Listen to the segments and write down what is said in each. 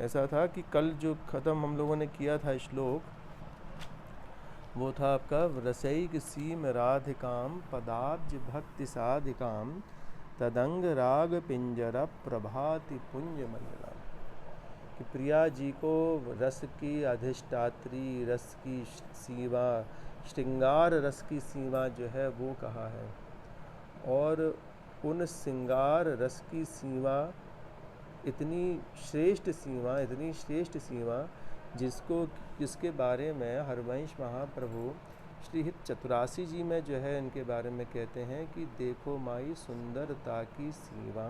ऐसा था कि कल जो ख़त्म हम लोगों ने किया था श्लोक, वो था आपका रसैक सीम राधिकाम पदाब्ज भक्ति साधिकाम तदंग राग पिंजरा प्रभाति पुंज मंडला। कि प्रिया जी को रस की अधिष्ठात्री, रस की सीमा, श्रृंगार रस की सीमा जो है वो कहा है। और उन श्रृंगार रस की सीमा इतनी श्रेष्ठ सीमा जिसके बारे में हरवंश महाप्रभु श्री हित चतुरासी जी में जो है इनके बारे में कहते हैं कि देखो माई सुंदरता की सीमा,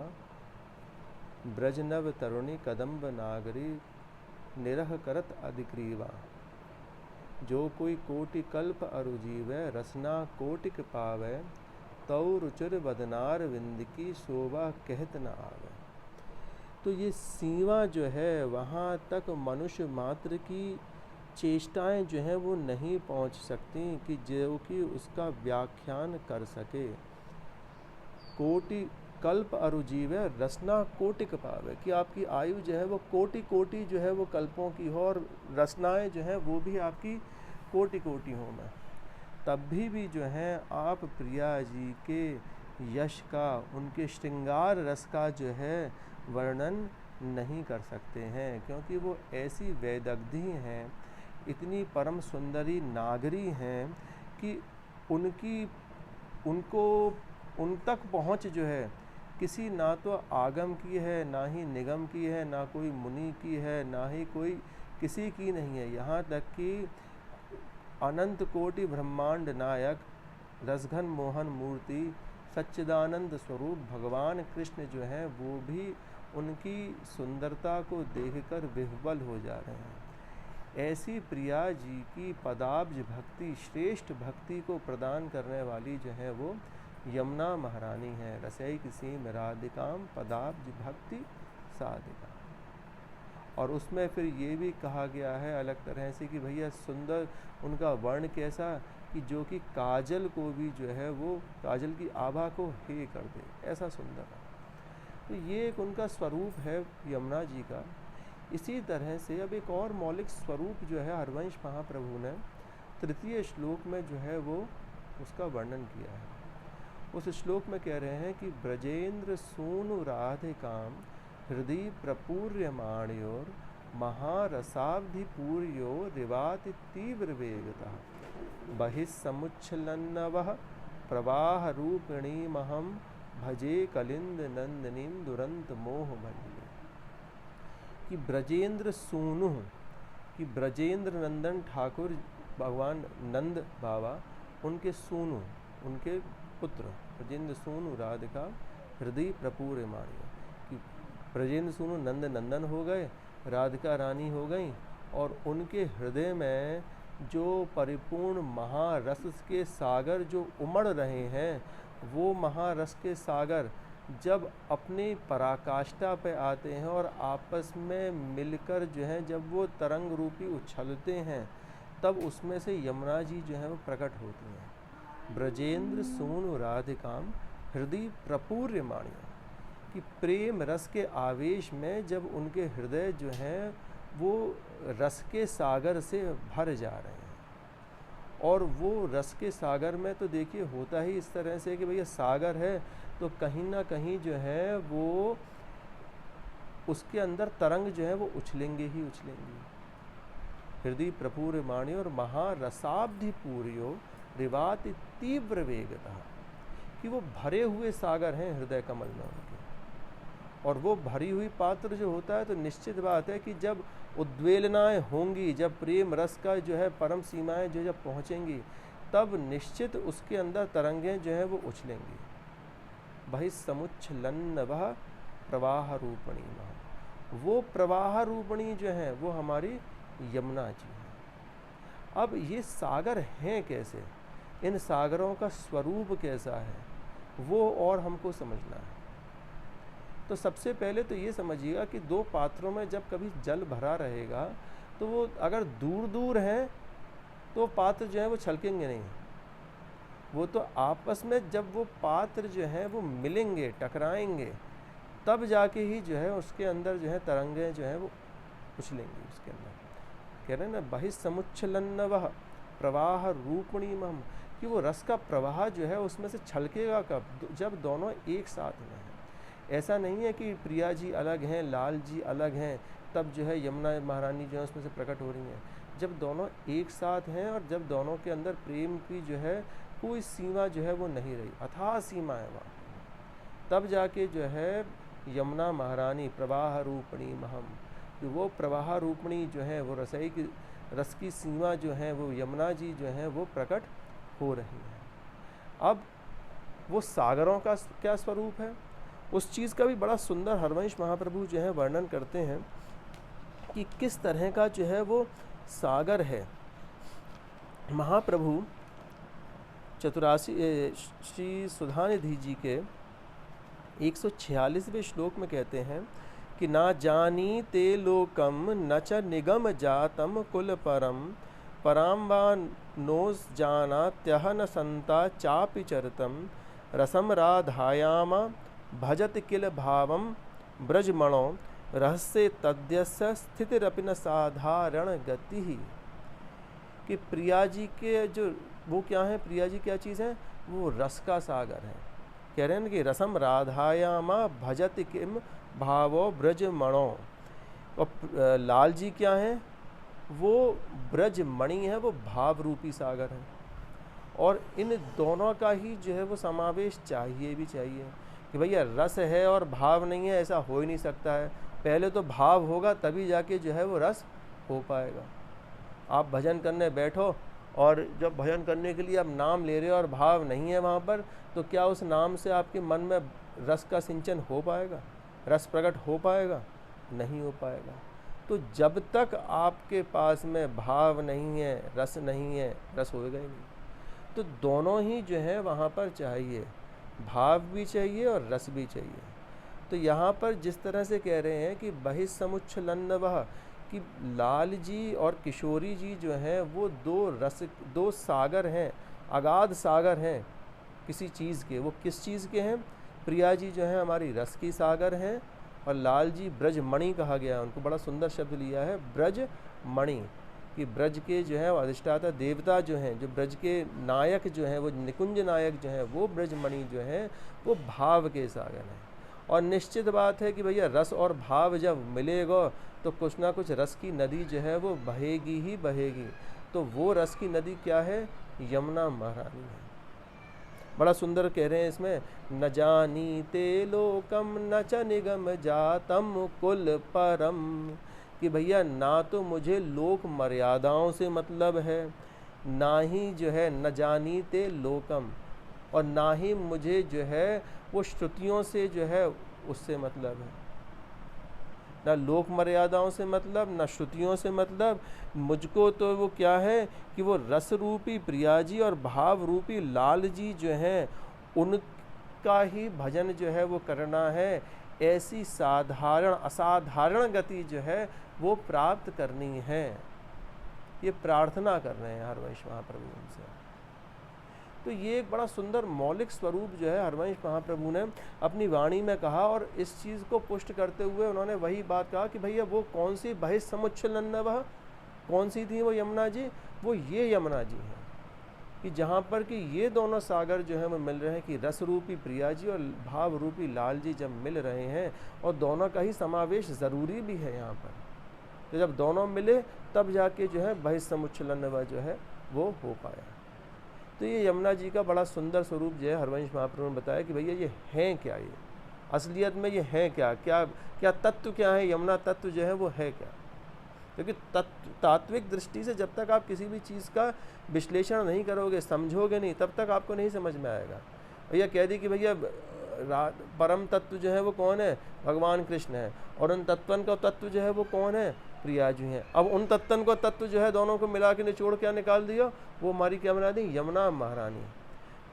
ब्रजनव तरुणी कदम्ब नागरी निरह करत अधिक्रीवा। जो कोई कोटि कल्प अरुजीवै रसना कोटिक पावै, तौ रुचिर बदनार विंद की शोभा कहत न आवे। तो ये सीमा जो है वहाँ तक मनुष्य मात्र की चेष्टाएं जो हैं वो नहीं पहुँच सकती कि जो कि उसका व्याख्यान कर सके। कोटि कल्प अरुजीवै रसना कोटिक पावे, कि आपकी आयु जो है वो कोटि कोटि जो है वो कल्पों की हो और रसनाएं जो हैं वो भी आपकी कोटि कोटि हो में, तब भी जो हैं आप प्रिया जी के यश का, उनके श्रृंगार रस का जो है वर्णन नहीं कर सकते हैं, क्योंकि वो ऐसी वेदग्धि हैं, इतनी परम सुंदरी नागरी हैं कि उन तक पहुँच जो है किसी ना तो आगम की है, ना ही निगम की है, ना कोई मुनि की है, ना ही कोई किसी की नहीं है। यहाँ तक कि अनंत कोटि ब्रह्मांड नायक रसघन मोहन मूर्ति सच्चिदानंद स्वरूप भगवान कृष्ण जो हैं वो भी उनकी सुंदरता को देखकर विह्वल हो जा रहे हैं। ऐसी प्रिया जी की पदाब्ज भक्ति, श्रेष्ठ भक्ति को प्रदान करने वाली जो है वो यमुना महारानी है। रसैक सीम राधिकाम पदाब्ज भक्ति साधिका। और उसमें फिर ये भी कहा गया है अलग तरह से कि भैया सुंदर उनका वर्ण कैसा कि जो कि काजल को भी जो है वो काजल की आभा को हे कर दे, ऐसा सुंदर है। तो ये एक उनका स्वरूप है यमुना जी का। इसी तरह से अब एक और मौलिक स्वरूप जो है हरवंश महाप्रभु ने तृतीय श्लोक में जो है वो उसका वर्णन किया है। उस श्लोक में कह रहे हैं कि ब्रजेंद्र सूनु राधिकाम हृदय प्रपूर्यमाणयोर महारसाब्धिपूर्यो रिवाति तीव्र वेगता बहिस्समुच्छलन्नवः प्रवाह रूपिणी महम भजे कलिंद नंदिनीम दुरंत मोह भंजे। कि ब्रजेंद्र सूनु, कि ब्रजेंद्र नंदन ठाकुर भगवान नंद बाबा, उनके सूनु, उनके पुत्र ब्रजेंद्र सूनु राधिका हृदय प्रपूर्यमाणयो, कि ब्रजेंद्र सूनु नंद नंदन हो गए, राधिका रानी हो गई, और उनके हृदय में जो परिपूर्ण महारस के सागर जो उमड़ रहे हैं, वो महारस के सागर जब अपनी पराकाष्ठा पे आते हैं और आपस में मिलकर जो है जब वो तरंग रूपी उछलते हैं, तब उसमें से यमुना जी जो है वो प्रकट होती हैं। ब्रजेंद्र सूनु राधिकाम हृदय प्रपूर्यमाणियों, कि प्रेम रस के आवेश में जब उनके हृदय जो हैं वो रस के सागर से भर जा रहे हैं। और वो रस के सागर में तो देखिए होता ही इस तरह से कि भैया सागर है तो कहीं ना कहीं जो है वो उसके अंदर तरंग जो है वो उछलेंगे ही उछलेंगे। हृदय प्रपूर्यमाणी और महारसाब्धि पूर्यो रिवाति तीव्र वेगता, कि वो भरे हुए सागर हैं हृदय कमल में उनके। और वो भरी हुई पात्र जो होता है तो निश्चित बात है कि जब उद्वेलनाएं होंगी, जब प्रेम रस का जो है परम सीमाएं जो जब पहुँचेंगी, तब निश्चित उसके अंदर तरंगें जो है वो उछलेंगी। बहिस्समुच्छलन्नवः प्रवाह रूपणी, वो प्रवाह रूपणी जो है वो हमारी यमुना जी है। अब ये सागर हैं कैसे, इन सागरों का स्वरूप कैसा है, वो और हमको समझना है। तो सबसे पहले तो ये समझिएगा कि दो पात्रों में जब कभी जल भरा रहेगा तो वो अगर दूर दूर हैं तो पात्र जो है वो छलकेंगे नहीं। वो तो आपस में जब वो पात्र जो हैं वो मिलेंगे, टकराएंगे, तब जाके ही जो है उसके अंदर जो है तरंगें जो है वो उछलेंगी उसके अंदर। कह रहे हैं ना बहिस्समुच्छलन्नवः प्रवाह रूपिणी महम, कि वो रस का प्रवाह जो है उसमें से छलकेगा कब, जब दोनों एक साथ में हैं। ऐसा नहीं है कि प्रिया जी अलग हैं, लाल जी अलग हैं, तब जो है यमुना महारानी जो है उसमें से प्रकट हो रही हैं। जब दोनों एक साथ हैं और जब दोनों के अंदर प्रेम की जो है कोई सीमा जो है वो नहीं रही, अथाह सीमा है वहाँ, तब जाके जो है यमुना महारानी प्रवाह रूपिणी महम, कि वो प्रवाह रूपिणी जो है वो रसई की रस की सीमा जो है वो यमुना जी जो है वो प्रकट हो रही हैं। अब वो सागरों का क्या स्वरूप है, उस चीज़ का भी बड़ा सुंदर हरवंश महाप्रभु जो है वर्णन करते हैं कि किस तरह का जो है वो सागर है। महाप्रभु चतुरासी श्री सुधानिधि जी के 146वें श्लोक में कहते हैं कि ना जानी ते लोकम न च निगम जातम कुल परम पराम वा नोस जाना त्यह न संता चापि चरतम रसम राधायामा भजत किल भावम ब्रजमणो रहस्य तद्यस्य स्थितिरपि न साधारण गति ही। कि प्रिया जी के जो वो क्या है, प्रिया जी क्या चीज़ है, वो रस का सागर है। कह रहे हैं कि रसम राधायामा भजत किम भावो ब्रजमणो, और लाल जी क्या हैं, वो ब्रजमणि है, वो भाव रूपी सागर है। और इन दोनों का ही जो है वो समावेश चाहिए भी चाहिए कि भैया रस है और भाव नहीं है, ऐसा हो ही नहीं सकता है। पहले तो भाव होगा तभी जाके जो है वो रस हो पाएगा। आप भजन करने बैठो और जब भजन करने के लिए आप नाम ले रहे हो और भाव नहीं है वहाँ पर, तो क्या उस नाम से आपके मन में रस का सिंचन हो पाएगा, रस प्रकट हो पाएगा? नहीं हो पाएगा। तो जब तक आपके पास में भाव नहीं है, रस नहीं है, रस होएगा ही नहीं। तो दोनों ही जो है वहाँ पर चाहिए, भाव भी चाहिए और रस भी चाहिए। तो यहाँ पर जिस तरह से कह रहे हैं कि बहिस्समुच्छलन्नवः, कि लाल जी और किशोरी जी जो हैं वो दो सागर हैं, अगाध सागर हैं किसी चीज़ के। वो किस चीज़ के हैं? प्रिया जी जो हैं हमारी रस की सागर हैं, और लाल जी ब्रजमणि कहा गया, उनको बड़ा सुंदर शब्द लिया है ब्रजमणि, कि ब्रज के जो है अधिष्ठाता देवता जो हैं, जो ब्रज के नायक जो हैं, वो निकुंज नायक जो हैं, वो ब्रजमणि जो हैं वो भाव के सागर हैं। और निश्चित बात है कि भैया रस और भाव जब मिलेगा तो कुछ ना कुछ रस की नदी जो है वो बहेगी ही बहेगी। तो वो रस की नदी क्या है? यमुना महारानी है। बड़ा सुंदर कह रहे हैं इसमें, न जानी ते लोकम न च निगम जातम कुल परम, कि भैया ना तो मुझे लोक मर्यादाओं से मतलब है, ना ही जो है न जानी ते लोकम, और ना ही मुझे जो है वो श्रुतियों से जो है उससे मतलब है। ना लोक मर्यादाओं से मतलब, ना श्रुतियों से मतलब। मुझको तो वो क्या है कि वो रस रूपी प्रिया जी और भाव रूपी लाल जी जो हैं उनका ही भजन जो है वो करना है। ऐसी साधारण असाधारण गति जो है वो प्राप्त करनी है। ये प्रार्थना कर रहे हैं हरवंश महाप्रभु उनसे। तो ये एक बड़ा सुंदर मौलिक स्वरूप जो है हरवंश महाप्रभु ने अपनी वाणी में कहा, और इस चीज़ को पुष्ट करते हुए उन्होंने वही बात कहा कि भैया वो कौन सी बहिस्समुच्छलन्नवः, कौन सी थी वो यमुना जी? वो ये यमुना जी हैं कि जहाँ पर कि ये दोनों सागर जो है वो मिल रहे हैं, कि रस रूपी प्रिया जी और भाव रूपी लाल जी जब मिल रहे हैं, और दोनों का ही समावेश ज़रूरी भी है यहाँ पर। तो जब दोनों मिले तब जाके जो है बहिस्समुच्छलन्नवः जो है वो हो पाया। तो ये यमुना जी का बड़ा सुंदर स्वरूप जो है हरवंश महाप्रभु ने बताया कि भैया ये हैं क्या, ये असलियत में ये हैं क्या, क्या क्या तत्व क्या है, यमुना तत्व जो है वो है क्या। क्योंकि तात्विक दृष्टि से जब तक आप किसी भी चीज़ का विश्लेषण नहीं करोगे, समझोगे नहीं, तब तक आपको नहीं समझ में आएगा। भैया कह दी कि भैया परम तत्व जो है वो कौन है? भगवान कृष्ण है, और उन तत्वन का तत्व जो है वो कौन है? प्रिया जी हैं। अब उन तत्वन को तत्व जो है दोनों को मिला के निचोड़ क्या निकाल दिया? वो हमारी क्या बना दी? यमुना महारानी।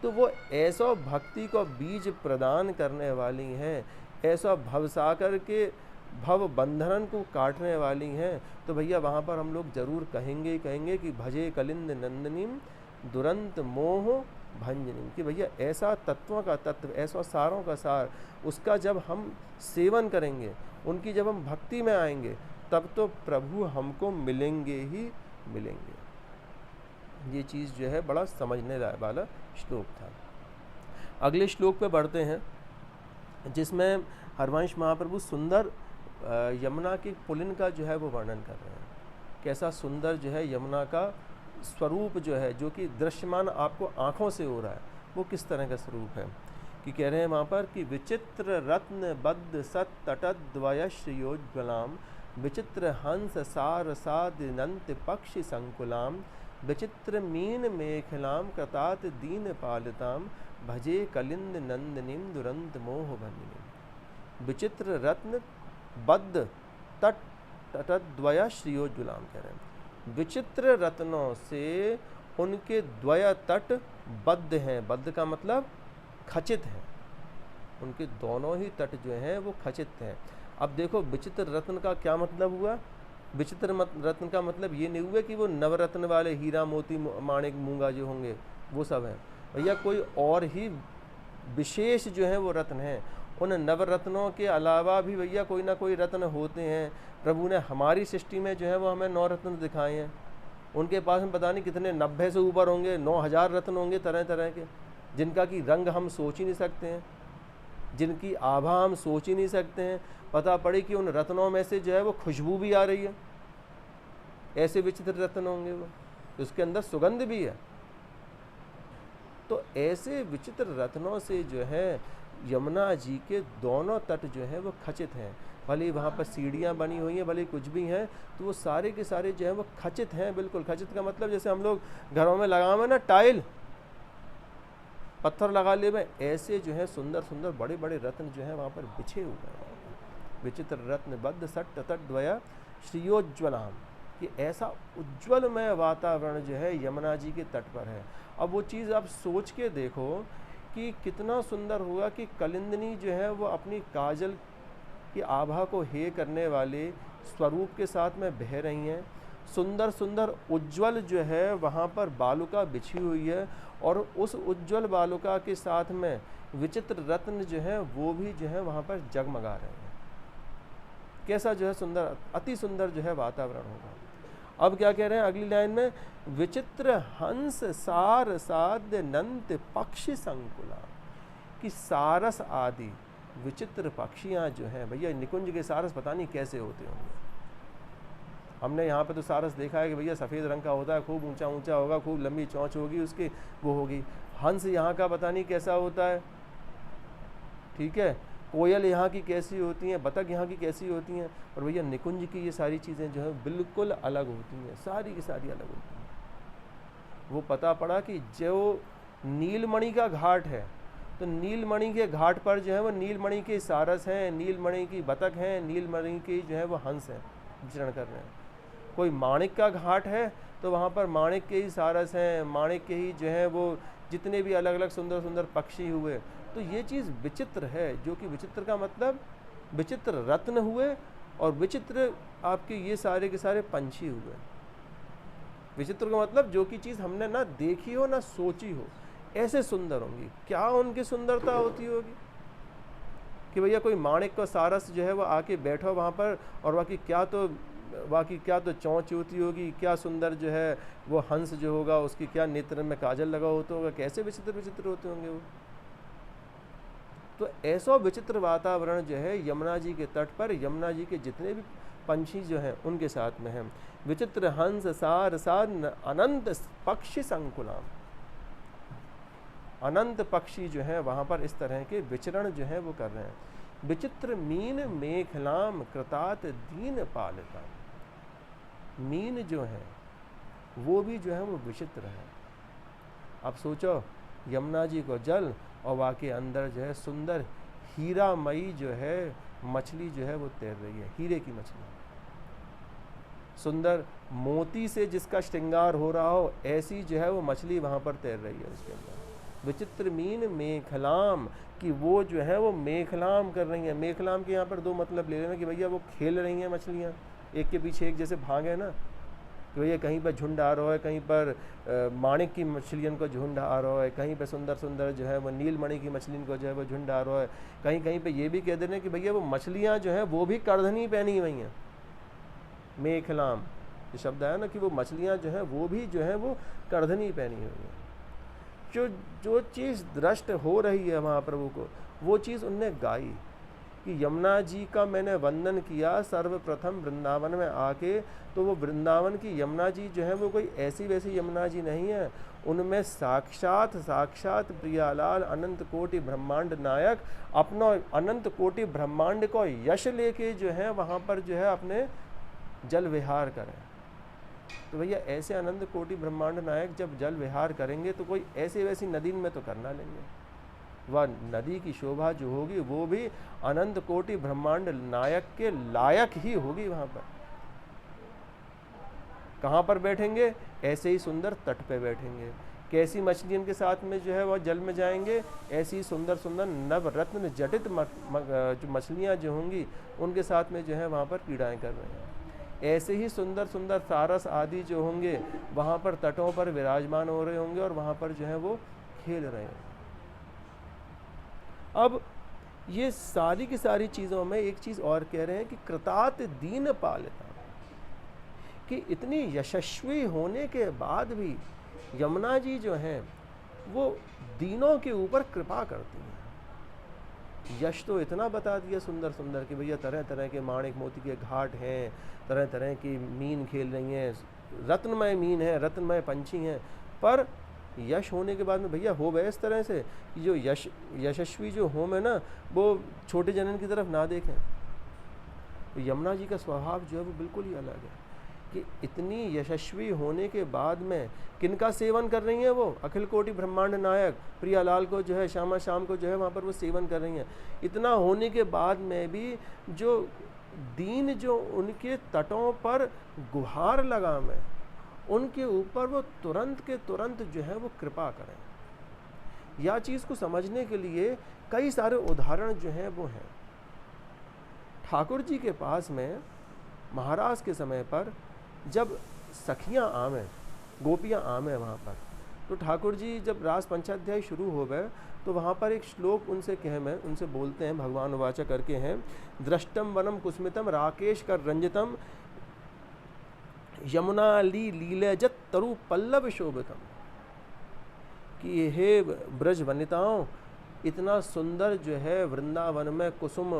तो वो ऐसा भक्ति को बीज प्रदान करने वाली हैं, ऐसा भवसागर के भव बंधन को काटने वाली हैं। तो भैया वहाँ पर हम लोग जरूर कहेंगे कि भजे कलिंद नंदनीम दुरंत मोह भंजनी, कि भैया ऐसा तत्वों का तत्व, ऐसा सारों का सार, उसका जब हम सेवन करेंगे, उनकी जब हम भक्ति में आएंगे, तब तो प्रभु हमको मिलेंगे ही मिलेंगे। ये चीज़ जो है बड़ा समझने वाला श्लोक था। अगले श्लोक पे बढ़ते हैं, जिसमें हरवंश महाप्रभु सुंदर यमुना के पुलिन का जो है वो वर्णन कर रहे हैं। कैसा सुंदर जो है यमुना का स्वरूप जो है, जो कि दृश्यमान आपको आँखों से हो रहा है, वो किस तरह का स्वरूप है कि कह रहे हैं वहाँ पर कि विचित्र रत्न बद्ध सत तटद्वयश्रियोज्ज्वलाम विचित्र हंस सार सादिनंत पक्षी संकुलाम विचित्र मीन मेखलाम कृतात दीन पालिताम भजे कलिंद नंदनीम दुरंत मोह भंजनीम। विचित्र रत्न बद्ध तट तटद्वय श्रियोज्ज्वलाम कह रहे हैं। विचित्र रत्नों से उनके द्वय तट बद्ध हैं। बद्ध का मतलब खचित है, उनके दोनों ही तट जो हैं वो खचित हैं। अब देखो विचित्र रत्न का क्या मतलब हुआ? विचित्र रत्न का मतलब ये नहीं हुआ कि वो नवरत्न वाले हीरा मोती माणिक मूंगा जो होंगे वो सब हैं भैया, कोई और ही विशेष जो है वो रत्न हैं। उन नवरत्नों के अलावा भी भैया कोई ना कोई रत्न होते हैं। प्रभु ने हमारी सृष्टि में जो है वो हमें 9 रत्न दिखाए हैं। उनके पास में पता नहीं कितने 90 से ऊपर होंगे, 9000 रत्न होंगे तरह तरह के, जिनका कि रंग हम सोच ही नहीं सकते हैं, जिनकी आभा हम सोच ही नहीं सकते हैं। पता पड़े कि उन रत्नों में से जो है वो खुशबू भी आ रही है, ऐसे विचित्र रत्न होंगे वो, उसके अंदर सुगंध भी है। तो ऐसे विचित्र रत्नों से जो है यमुना जी के दोनों तट जो है वो खचित हैं। भले वहाँ पर सीढ़ियाँ बनी हुई हैं, भले कुछ भी हैं, तो वो सारे के सारे जो है वो खचित हैं। बिल्कुल खचित का मतलब जैसे हम लोग घरों में लगाए हुए ना टाइल, पत्थर लगा ले में, ऐसे जो है सुंदर सुंदर बड़े बड़े रत्न जो है वहाँ पर बिछे हुए हैं। विचित्र रत्न बद्ध सट तटद्वय श्रियोज्ज्वलाम, कि ऐसा उज्ज्वलमय वातावरण जो है यमुना जी के तट पर है। अब वो चीज़ आप सोच के देखो कि कितना सुंदर होगा कि कलिंदनी जो है वो अपनी काजल की आभा को हे करने वाले स्वरूप के साथ में बह रही हैं। सुंदर सुंदर उज्ज्वल जो है वहाँ पर बालुका बिछी हुई है, और उस उज्ज्वल बालुका के साथ में विचित्र रत्न जो है वो भी जो है वहाँ पर जगमगा रहे हैं। कैसा जो है सुंदर, अति सुंदर जो है वातावरण होगा। अब क्या कह रहे हैं अगली लाइन में, विचित्र हंस सार साध्य नंत पक्षी संकुला, कि सारस आदि विचित्र पक्षियाँ जो हैं भैया, निकुंज के सारस पता नहीं कैसे होते होंगे। हमने यहाँ पे तो सारस देखा है कि भैया सफ़ेद रंग का होता है, खूब ऊंचा ऊंचा होगा, खूब लंबी चोंच होगी उसकी, वो होगी। हंस यहाँ का पता नहीं कैसा होता है, ठीक है। कोयल यहाँ की कैसी होती हैं, बतख यहाँ की कैसी होती हैं, और भैया निकुंज की ये सारी चीज़ें जो है बिल्कुल अलग होती हैं, सारी की सारी अलग होती हैं। वो पता पड़ा कि जो नीलमणि का घाट है, तो नीलमणि के घाट पर जो है वो नीलमणि के सारस हैं, नीलमणि की बतख हैं, नीलमणि की जो है वो हंस हैं, विचरण कर रहे हैं। कोई माणिक का घाट है तो वहाँ पर माणिक के ही सारस हैं, माणिक के ही जो है वो जितने भी अलग अलग सुंदर सुंदर पक्षी हुए। तो ये चीज़ विचित्र है, जो कि विचित्र का मतलब विचित्र रत्न हुए, और विचित्र आपके ये सारे के सारे पंछी हुए। विचित्र का मतलब जो कि चीज़ हमने ना देखी हो ना सोची हो, ऐसे सुंदर होंगी। क्या उनकी सुंदरता होती होगी कि भैया कोई माणिक का सारस जो है वो आके बैठो वहाँ पर, और बाकी क्या तो चोंच होती होगी, क्या सुंदर जो है वो हंस जो होगा उसकी क्या नेत्र में काजल लगा होता होगा, कैसे विचित्र विचित्र होते होंगे वो। तो ऐसा विचित्र वातावरण जो है यमुना जी के तट पर, यमुना जी के जितने भी पंछी जो हैं उनके साथ में हैं। विचित्र हंस सार सार अनंत पक्षी संकुलाम, अनंत पक्षी जो है वहाँ पर इस तरह के विचरण जो है वो कर रहे हैं। विचित्र मीन मेखलाम कृतात दीन पालिता, मीन जो है वो भी जो है वो विचित्र है। अब सोचो यमुना जी को जल, और वहाँ के अंदर जो है सुंदर हीरामयी जो है मछली जो है वो तैर रही है, हीरे की मछली, सुंदर मोती से जिसका श्रृंगार हो रहा हो, ऐसी जो है वो मछली वहाँ पर तैर रही है उसके अंदर। विचित्र मीन मेखलाम, कि वो जो है वो मेखलाम कर रही हैं। मेखलाम के यहाँ पर 2 मतलब ले लेना कि भैया वो खेल रही हैं मछलियाँ, एक के पीछे एक जैसे भागे ना, कि भैया कहीं पर झुंड आ रहा है, कहीं पर माणिक की मछलियों को झुंड आ रहा है, कहीं पर सुंदर सुंदर जो है वो नीलमणि की मछलियों को जो है वो झुंड आ रहा है, कहीं कहीं पे ये भी कह दे रहे हैं कि भैया वो मछलियाँ जो हैं वो भी करधनी पहनी हुई हैं, मेखलाम, ये शब्द है ना कि वो मछलियाँ जो हैं वो भी जो है वो करधनी पहनी हुई हैं। जो जो चीज़ दृष्ट हो रही है महाप्रभु को, वो चीज़ उनने गाई कि यमुना जी का मैंने वंदन किया सर्वप्रथम वृंदावन में आके, तो वो वृंदावन की यमुना जी जो है वो कोई ऐसी वैसी यमुना जी नहीं है, उनमें साक्षात साक्षात प्रियालाल अनंत कोटि ब्रह्मांड नायक अपना अनंत कोटि ब्रह्मांड को यश लेके जो है वहाँ पर जो है अपने जल विहार करें। तो भैया ऐसे अनंत कोटि ब्रह्मांड नायक जब जल विहार करेंगे तो कोई ऐसी वैसी नदी में तो करना लेंगे, वह नदी की शोभा जो होगी वो भी अनंत कोटि ब्रह्मांड नायक के लायक ही होगी। वहाँ पर कहाँ पर बैठेंगे? ऐसे ही सुंदर तट पे बैठेंगे। कैसी मछलियों के साथ में जो है वह जल में जाएंगे? ऐसी सुंदर सुंदर नवरत्न जटित जो मछलियाँ जो होंगी उनके साथ में जो है वहाँ पर क्रीड़ाएँ कर रहे हैं। ऐसे ही सुंदर सुंदर सारस आदि जो होंगे वहाँ पर तटों पर विराजमान हो रहे होंगे और वहाँ पर जो है वो खेल रहे हैं। अब ये सारी की सारी चीज़ों में एक चीज़ और कह रहे हैं कि कृतात दीन पालिता, कि इतनी यशस्वी होने के बाद भी यमुना जी जो हैं वो दीनों के ऊपर कृपा करती हैं। यश तो इतना बता दिया सुंदर सुंदर कि भैया तरह तरह के माणिक मोती के घाट हैं, तरह तरह की मीन खेल रही हैं, रत्नमय मीन है, रत्नमय पंछी हैं, पर यश होने के बाद में भैया हो गए इस तरह से कि जो यशस्वी जो होम है ना वो छोटे जनन की तरफ ना देखें। तो यमुना जी का स्वभाव जो है वो बिल्कुल ही अलग है कि इतनी यशस्वी होने के बाद में किनका सेवन कर रही हैं वो? अखिल कोटि ब्रह्मांड नायक प्रियालाल को जो है श्यामा शाम को जो है वहाँ पर वो सेवन कर रही हैं। इतना होने के बाद में भी जो दीन जो उनके तटों पर गुहार लगाम है उनके ऊपर वो तुरंत के तुरंत जो है वो कृपा करें। यह चीज़ को समझने के लिए कई सारे उदाहरण जो हैं वो हैं। ठाकुर जी के पास में महाराज के समय पर जब सखियाँ आवें, गोपियाँ आवें वहाँ पर, तो ठाकुर जी जब रास पंचाध्याय शुरू हो गए तो वहाँ पर एक श्लोक उनसे में उनसे बोलते हैं, भगवान वाचा करके हैं, दृष्टम वनम कुस्मितम राकेश कर रंजितम यमुना लीलजत तरु पल्लव शोभितम, कि हे ब्रज वनिताओं इतना सुंदर जो है वृंदावन में कुसुम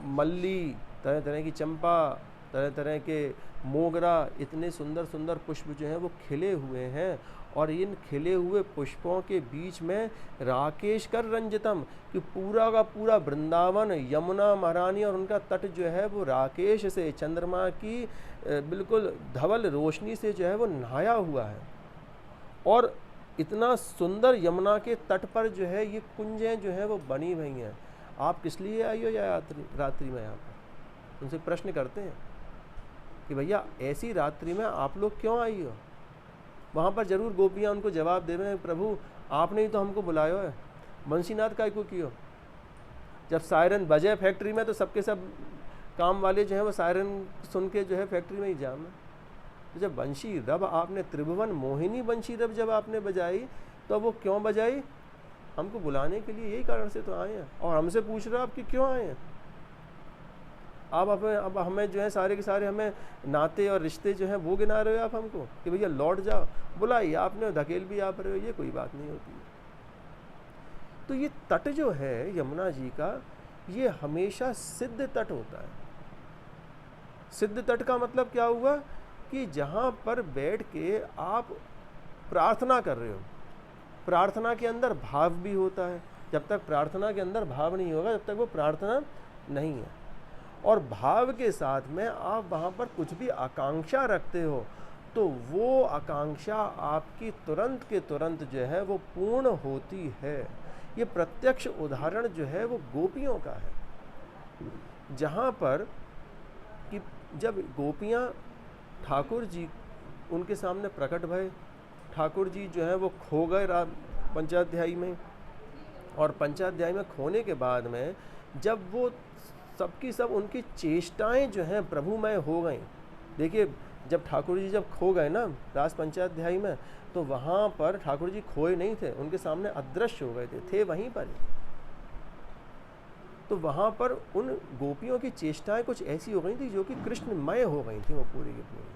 मल्ली, तरह तरह की चंपा, तरह तरह के मोगरा, इतने सुंदर सुंदर पुष्प जो हैं वो खिले हुए हैं, और इन खिले हुए पुष्पों के बीच में राकेश कर रंजितम, कि पूरा का पूरा वृंदावन यमुना महारानी और उनका तट जो है वो राकेश से, चंद्रमा की बिल्कुल धवल रोशनी से जो है वो नहाया हुआ है। और इतना सुंदर यमुना के तट पर जो है ये कुंजें जो है वो बनी हुई हैं। आप किस लिए आई हो या रात्रि में यहाँ पर? उनसे प्रश्न करते हैं कि भैया ऐसी रात्रि में आप लोग क्यों आई हो? वहाँ पर जरूर गोपियाँ उनको जवाब दे रहे हैं, प्रभु आपने ही तो हमको बुलाया है, बंशीनाथ काय को कियो? जब सायरन बजे फैक्ट्री में तो सबके सब काम वाले जो हैं वो सायरन सुन के जो है फैक्ट्री में ही जाम है। तो जब बंशी रब आपने त्रिभुवन मोहिनी बंशी रब जब आपने बजाई तो वो क्यों बजाई? हमको बुलाने के लिए, यही कारण से तो आए हैं। और हमसे पूछ रहे हो आप कि क्यों आए हैं? अब हमें जो है सारे के सारे हमें नाते और रिश्ते जो हैं वो गिना रहे हो आप हमको कि भैया लौट जाओ। बुलाई आपने, धकेल भी आप रहे हो, ये कोई बात नहीं होती है। तो ये तट जो है यमुना जी का, ये हमेशा सिद्ध तट होता है। सिद्ध तट का मतलब क्या हुआ कि जहाँ पर बैठ के आप प्रार्थना कर रहे हो, प्रार्थना के अंदर भाव भी होता है। जब तक प्रार्थना के अंदर भाव नहीं होगा जब तक वो प्रार्थना नहीं है। और भाव के साथ में आप वहाँ पर कुछ भी आकांक्षा रखते हो तो वो आकांक्षा आपकी तुरंत के तुरंत जो है वो पूर्ण होती है। ये प्रत्यक्ष उदाहरण जो है वो गोपियों का है, जहाँ पर कि जब गोपियाँ ठाकुर जी उनके सामने प्रकट भये, ठाकुर जी जो है वो खो गए पंचाध्यायी में, और पंचाध्यायी में खोने के बाद में जब वो सबकी सब उनकी चेष्टाएं जो हैं प्रभुमय हो गई। देखिए जब ठाकुर जी जब खो गए ना रास पंचाध्यायी में, तो वहाँ पर ठाकुर जी खोए नहीं थे, उनके सामने अदृश्य हो गए थे वहीं पर। तो वहाँ पर उन गोपियों की चेष्टाएं कुछ ऐसी हो गई थी जो कि कृष्णमय हो गई थी वो पूरी की पूरी।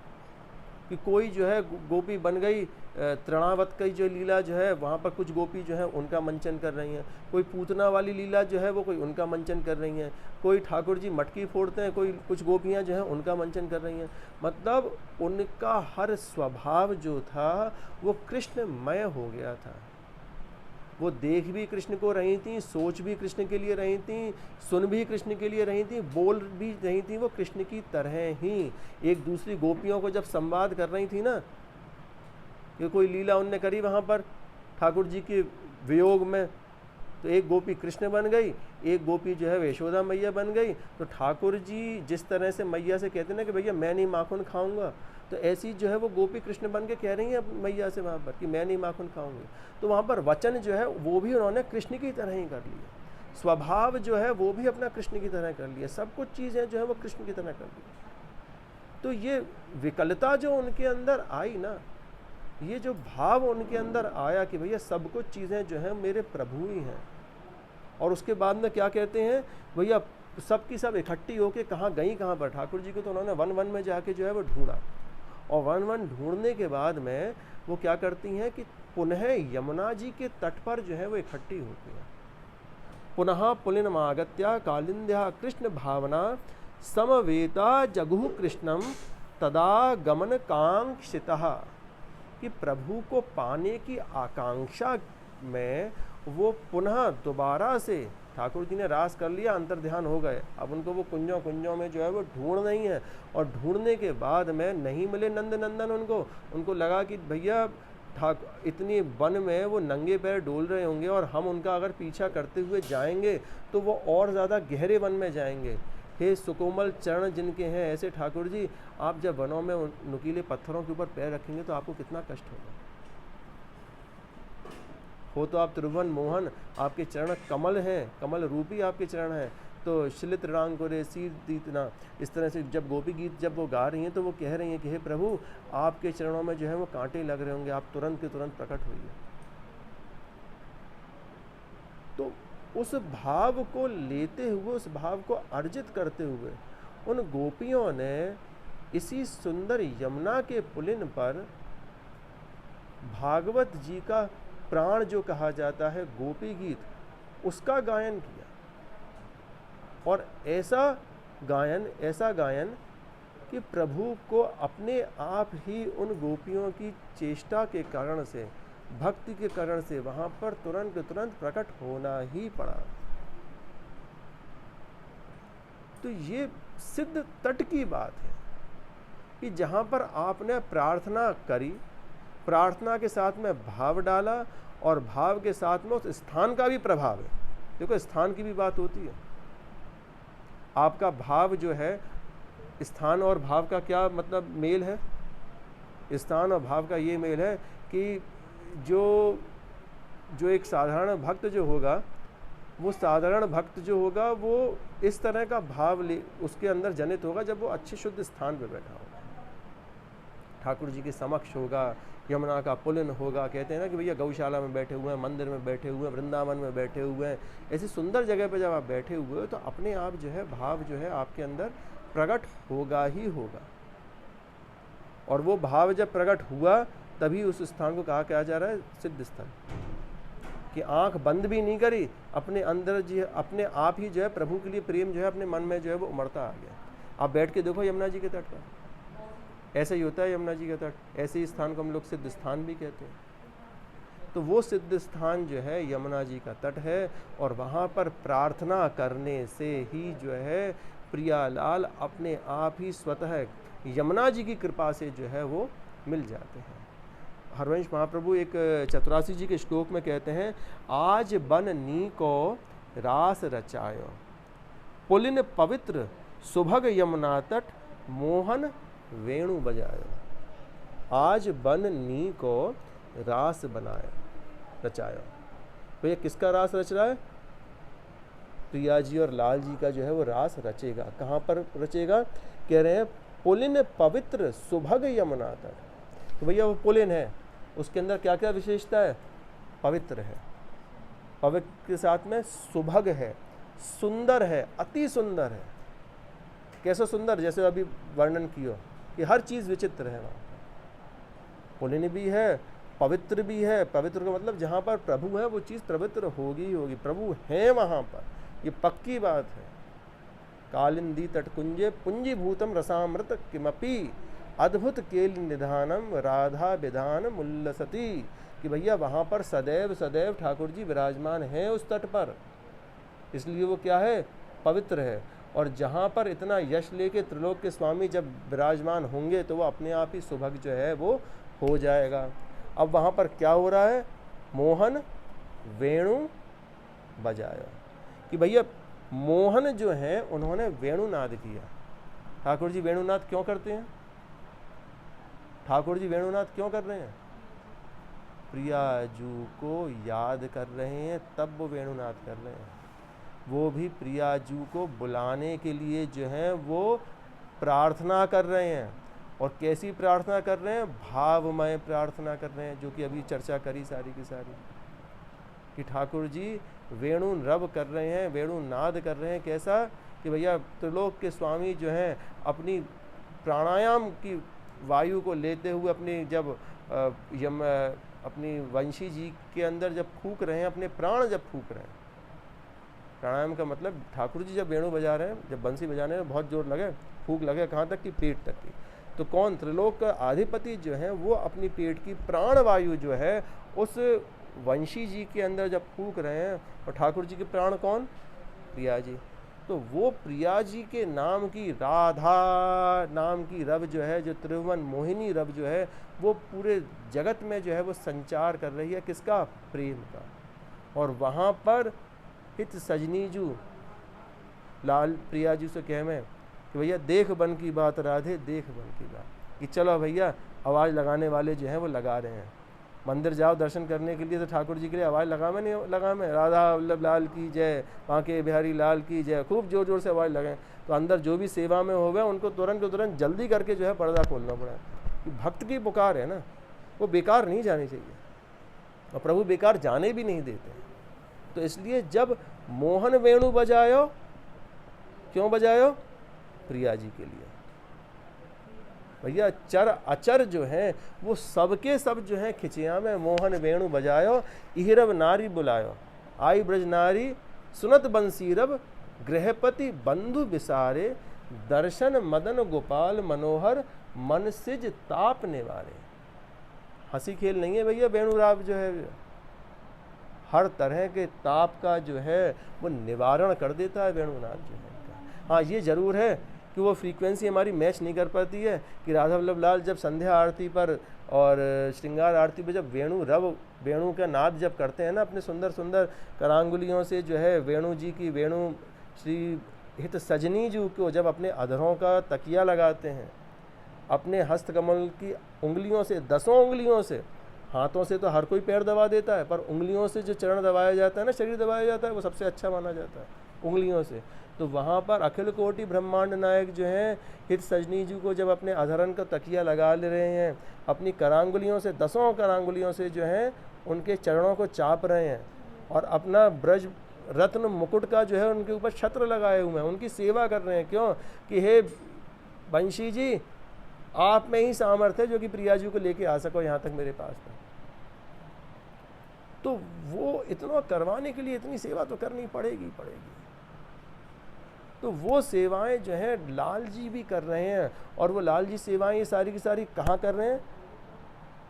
कि कोई जो है गोपी बन गई, तृणावत की जो लीला जो है वहाँ पर कुछ गोपी जो है उनका मंचन कर रही हैं, कोई पूतना वाली लीला जो है वो कोई उनका मंचन कर रही हैं, कोई ठाकुर जी मटकी फोड़ते हैं, कोई कुछ गोपियाँ जो हैं उनका मंचन कर रही हैं। मतलब उनका हर स्वभाव जो था वो कृष्णमय हो गया था। वो देख भी कृष्ण को रही थी, सोच भी कृष्ण के लिए रही थी, सुन भी कृष्ण के लिए रही थी, बोल भी रही थी वो कृष्ण की तरह ही। एक दूसरी गोपियों को जब संवाद कर रही थी ना, कि कोई लीला उनने करी वहाँ पर ठाकुर जी के वियोग में, तो एक गोपी कृष्ण बन गई, एक गोपी जो है यशोदा मैया बन गई। तो ठाकुर जी जिस तरह से मैया से कहते ना कि भैया मैं नहीं माखन खाऊंगा, तो ऐसी जो है वो गोपी कृष्ण बन के कह रही है मैया से वहाँ पर कि मैं नहीं माखन खाऊंगी। तो वहाँ पर वचन जो है वो भी उन्होंने कृष्ण की तरह ही कर लिया, स्वभाव जो है वो भी अपना कृष्ण की तरह कर लिया, सब कुछ चीज़ें जो है वो कृष्ण की तरह कर लिया। तो ये विकलता जो उनके अंदर आई ना, ये जो भाव उनके अंदर आया कि भैया सब कुछ चीज़ें जो हैं मेरे प्रभु ही हैं। और उसके बाद में क्या कहते हैं, भैया सब की सब इकट्ठी होके कहाँ गई, कहाँ पर ठाकुर जी को तो उन्होंने वन वन में जाके जो है वो ढूंढा, और वन वन ढूंढने के बाद में वो क्या करती हैं कि पुनः यमुना जी के तट पर जो है वो इकट्ठी होती हैं। पुनः पुलिनमागत्या कालिंद्या कृष्ण भावना समवेता जगुः कृष्णम तदा गमन कांक्षितः, कि प्रभु को पाने की आकांक्षा में वो पुनः दोबारा से, ठाकुर जी ने रास कर लिया, अंतर ध्यान हो गए, अब उनको वो कुंजों में जो है वो ढूंढ नहीं है। और ढूंढने के बाद में नहीं मिले नंद नंदन उनको लगा कि भैया ठाकुर इतनी वन में वो नंगे पैर डोल रहे होंगे और हम उनका अगर पीछा करते हुए जाएंगे तो वो और ज़्यादा गहरे वन में जाएंगे। हे सुकोमल चरण जिनके हैं ऐसे ठाकुर जी, आप जब वनों में नुकीले पत्थरों के ऊपर पैर रखेंगे तो आपको कितना कष्ट होगा। हो तो आप त्रिभुवन मोहन, आपके चरण कमल हैं, कमल रूपी आपके चरण हैं। तो शिलित रांग को रे सीर दीतना, इस तरह से जब गोपी गीत जब वो गा रही हैं तो वो कह रही हैं कि हे प्रभु आपके चरणों में जो है वो कांटे लग रहे होंगे, आप तुरंत के तुरंत प्रकट होइए। तो उस भाव को लेते हुए, उस भाव को अर्जित करते हुए उन गोपियों ने इसी सुंदर यमुना के पुलिन पर भागवत जी का प्राण जो कहा जाता है गोपी गीत, उसका गायन किया। और ऐसा गायन कि प्रभु को अपने आप ही उन गोपियों की चेष्टा के कारण से, भक्ति के कारण से वहां पर तुरंत प्रकट होना ही पड़ा। तो ये सिद्ध तट की बात है कि जहां पर आपने प्रार्थना करी, प्रार्थना के साथ में भाव डाला और भाव के साथ में उस स्थान का भी प्रभाव है। देखो स्थान की भी बात होती है, आपका भाव जो है, स्थान और भाव का क्या मतलब मेल है। स्थान और भाव का ये मेल है कि जो एक साधारण भक्त जो होगा, वो साधारण भक्त जो होगा वो इस तरह का भाव उसके अंदर जनित होगा जब वो अच्छे शुद्ध स्थान पर बैठा होगा, ठाकुर जी के समक्ष होगा, यमुना का पुलिन होगा। कहते हैं ना कि भैया गौशाला में बैठे हुए हैं, मंदिर में बैठे हुए हैं, वृंदावन में बैठे हुए हैं, ऐसी सुंदर जगह पे जब आप बैठे हुए हो तो अपने आप जो है भाव जो है आपके अंदर प्रकट होगा ही होगा। और वो भाव जब प्रकट हुआ तभी उस स्थान को कहा जा रहा है सिद्ध स्थल, कि आंख बंद भी नहीं करी, अपने अंदर जो अपने आप ही जो है प्रभु के लिए प्रेम जो है अपने मन में जो है वो उमड़ता आ गया। आप बैठ के देखो यमुना जी के तट पर, ऐसा ही होता है यमुना जी का तट। ऐसे ही स्थान को हम लोग सिद्ध स्थान भी कहते हैं। तो वो सिद्ध स्थान जो है यमुना जी का तट है, और वहाँ पर प्रार्थना करने से ही जो है प्रियालाल अपने आप ही स्वतः यमुना जी की कृपा से जो है वो मिल जाते हैं। हरवंश महाप्रभु एक चतुरासी जी के श्लोक में कहते हैं, आज बन नी को रास रचायो, पुलिन पवित्र सुभग यमुना तट, मोहन वेणु बजायो। आज बन नी को रास रचायो। तो ये किसका रास रच रहा है? प्रिया जी और लाल जी का जो है वो रास रचेगा। कहाँ पर रचेगा? कह रहे हैं पुलिन पवित्र सुभग यमुना तट। तो भैया वो पुलिन है, उसके अंदर क्या क्या विशेषता है? पवित्र है, पवित्र के साथ में सुभग है, सुंदर है, अति सुंदर है। कैसा सुंदर? जैसे अभी वर्णन किया कि हर चीज़ विचित्र है वहाँ, पुलिन भी है, पवित्र भी है। पवित्र का मतलब जहाँ पर प्रभु है वो चीज़ पवित्र होगी ही होगी, प्रभु है वहाँ पर, ये पक्की बात है। कालिंदी तटकुंजे पुंजीभूतम रसामृत किमपि अद्भुत केल निधानम राधा विधान मुल्लसती, कि भैया वहाँ पर सदैव सदैव ठाकुर जी विराजमान हैं उस तट पर, इसलिए वो क्या है? पवित्र है। और जहाँ पर इतना यश लेके त्रिलोक के स्वामी जब विराजमान होंगे तो वो अपने आप ही सुभग जो है वो हो जाएगा। अब वहाँ पर क्या हो रहा है? मोहन वेणु बजाया, कि भैया मोहन जो है उन्होंने वेणुनाद किया। ठाकुर जी वेणुनाद क्यों करते हैं? ठाकुर जी वेणुनाद क्यों कर रहे हैं? प्रियाजू को याद कर रहे हैं, तब वो वेणुनाद कर रहे हैं। वो भी प्रियाजू को बुलाने के लिए जो है वो प्रार्थना कर रहे हैं। और कैसी प्रार्थना कर रहे हैं? भावमय प्रार्थना कर रहे हैं, जो कि अभी चर्चा करी सारी की सारी, कि ठाकुर जी वेणु रव कर रहे हैं, वेणु नाद कर रहे हैं। कैसा? कि भैया त्रिलोक के स्वामी जो हैं अपनी प्राणायाम की वायु को लेते हुए अपनी जब अपनी वंशी जी के अंदर जब फूंक रहे हैं, अपने प्राण जब फूंक रहे हैं। प्राणायाम का मतलब ठाकुर जी जब वेणु बजा रहे हैं, जब बंसी बजाने में बहुत जोर लगे, फूंक लगे, कहाँ तक कि पेट तक की, तो कौन? त्रिलोक का अधिपति जो है वो अपनी पेट की प्राण वायु जो है उस वंशी जी के अंदर जब फूंक रहे हैं। और ठाकुर जी के प्राण कौन? प्रिया जी। तो वो प्रिया जी के नाम की राधा नाम की रव जो है, जो त्रिभुवन मोहिनी रव जो है, वो पूरे जगत में जो है वो संचार कर रही है। किसका? प्रेम का। और वहाँ पर हित सजनी जू लाल प्रिया जी से कह में कि भैया देख बन की बात राधे, देख बन की बात, कि चलो भैया आवाज़ लगाने वाले जो हैं वो लगा रहे हैं। मंदिर जाओ दर्शन करने के लिए तो ठाकुर जी के लिए आवाज़ लगा में नहीं लगा में, राधा वल्लभ लाल की जय, बांके बिहारी लाल की जय, खूब जोर जोर से आवाज़ लगाएं। तो अंदर जो भी सेवा में हो गए उनको तुरंत जल्दी करके जो है पर्दा खोलना पड़ा। कि भक्त की पुकार है ना, वो बेकार नहीं जानी चाहिए, और प्रभु बेकार जाने भी नहीं देते। तो इसलिए जब मोहन वेणु बजायो, क्यों बजायो? प्रिया जी के लिए। भैया चर अचर जो है वो सबके सब जो है खिचिया में मोहन वेणु बजायो, इहरब नारी बुलायो, आई ब्रज नारी सुनत बंसीरब, गृहपति बंधु विसारे, दर्शन मदन गोपाल मनोहर, मन सिज ताप निवारे। हंसी खेल नहीं है भैया, वेणुराव जो है हर तरह के ताप का जो है वो निवारण कर देता है वेणुनाथ जो है। हाँ ये जरूर है कि वो फ्रीक्वेंसी हमारी मैच नहीं कर पाती है, कि राधा वल्लभ लाल जब संध्या आरती पर और श्रृंगार आरती पर जब वेणु का नाद जब करते हैं ना, अपने सुंदर सुंदर करांगुलियों से जो है वेणु जी की, वेणु श्री हित सजनी जी को जब अपने अधरों का तकिया लगाते हैं, अपने हस्तकमल की उंगलियों से, 10 उंगलियों से, हाथों से तो हर कोई पैर दबा देता है, पर उंगलियों से जो चरण दबाया जाता है ना, शरीर दबाया जाता है, वो सबसे अच्छा माना जाता है उंगलियों से। तो वहाँ पर अखिल कोटि ब्रह्मांड नायक जो हैं हित सजनी जी को जब अपने अधरन का तकिया लगा ले रहे हैं, अपनी करांगुलियों से, 10 करांगुलियों से जो है उनके चरणों को चाप रहे हैं, और अपना ब्रज रत्न मुकुट का जो है उनके ऊपर छत्र लगाए हुए हैं, उनकी सेवा कर रहे हैं। क्यों? कि हे बंशी जी, आप में ही सामर्थ्य है जो कि प्रिया जी को लेके आ सको यहाँ तक मेरे पास में। तो वो इतना करवाने के लिए इतनी सेवा तो करनी पड़ेगी। तो वो सेवाएं जो हैं लाल जी भी कर रहे हैं, और वो लाल जी सेवाएं ये सारी की सारी कहाँ कर रहे हैं?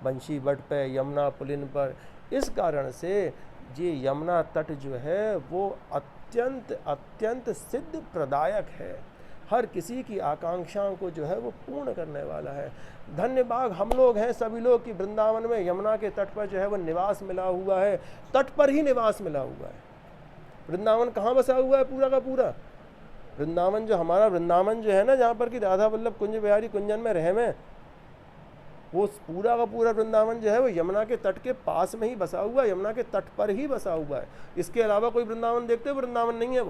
बंशी बट पे, यमुना पुलिन पर। इस कारण से ये यमुना तट जो है वो अत्यंत सिद्ध प्रदायक है, हर किसी की आकांक्षाओं को जो है वो पूर्ण करने वाला है। धन्य भाग हम लोग हैं सभी लोग कि वृंदावन में यमुना के तट पर जो है वो निवास मिला हुआ है, तट पर ही निवास मिला हुआ है। वृंदावन कहाँ बसा हुआ है? पूरा का पूरा वृंदावन जो हमारा वृंदावन जो है ना, जहाँ पर कि राधा वल्लभ कुंज बिहारी कुंजन में रहे में, वो पूरा का पूरा वृंदावन जो है वो यमुना के तट के पास में ही बसा हुआ है, यमुना के तट पर ही बसा हुआ है। इसके अलावा कोई वृंदावन देखते हो? वृंदावन नहीं है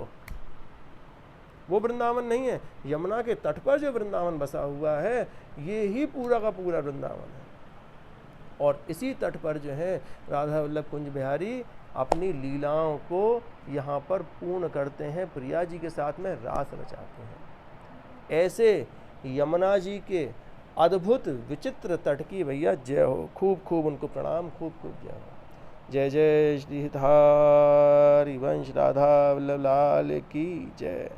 वो वृंदावन नहीं है। यमुना के तट पर जो वृंदावन बसा हुआ है ये ही पूरा का पूरा वृंदावन है। और इसी तट पर जो है राधा वल्लभ कुंज बिहारी अपनी लीलाओं को यहाँ पर पूर्ण करते हैं, प्रिया जी के साथ में रास रचाते हैं। ऐसे यमुना जी के अद्भुत विचित्र तट की भैया जय हो, खूब खूब उनको प्रणाम, खूब खूब जय हो। जय जय श्री धारी वंश राधा वल्लभ लाल की जय।